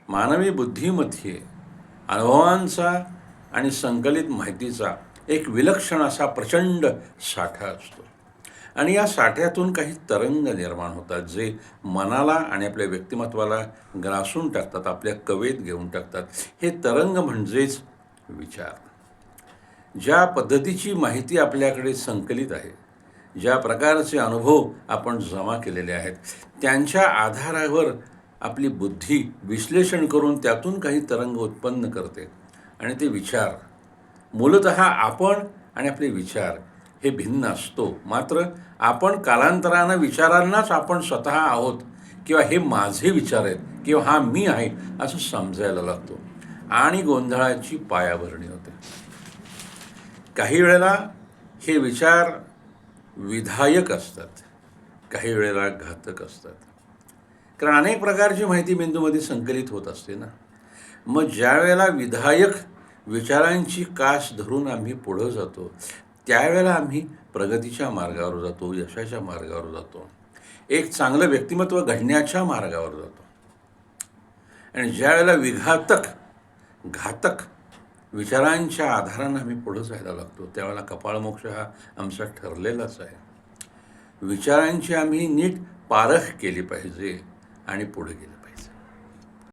मानवी बुद्धीमध्ये अनुभवांचा आणि संकलित माहितीचा एक विलक्षण असा प्रचंड साठा असतो आणि या साठ्यातून काही तरंग निर्माण होतात जे मनाला आणि आपल्या व्यक्तिमत्वाला ग्रासून टाकतात, आपल्या कवेत घेऊन टाकतात. हे तरंग म्हणजेच विचार. ज्या पद्धतीची माहिती आपल्याकडे संकलित आहे, ज्या प्रकारचे अनुभव आपण जमा केलेले आहेत, त्यांच्या आधारावर आपली बुद्धी विश्लेषण करून त्यातून काही तरंग उत्पन्न करते आणि ते विचार मूलतः आपण आणि आपले विचार हे भिन्न असतो. मात्र आपण कालांतरानं विचारांनाच आपण स्वतः आहोत किंवा हे माझे विचार आहेत किंवा हा मी आहे असं समजायला लागतो आणि गोंधळाची पायाभरणी होते. काही वेळेला हे विचार विधायक असतात, काही वेळेला घातक असतात. कारण अनेक प्रकारची माहिती मेंदूमध्ये संकलित होत असते ना. मग ज्या वेळेला विधायक विचारांची कास धरून आम्ही पुढं जातो, त्यावेळेला आम्ही प्रगतीच्या मार्गावर जातो, यशाच्या मार्गावर जातो, एक चांगलं व्यक्तिमत्व घडण्याच्या मार्गावर जातो. आणि ज्या वेळेला विघातक घातक विचारांच्या आधारानं आम्ही पुढं जायला लागतो, त्यावेळेला कपाळमोक्ष हा आमचा ठरलेलाच आहे. विचारांची आम्ही नीट पारख केली पाहिजे आणि पुढे गेलं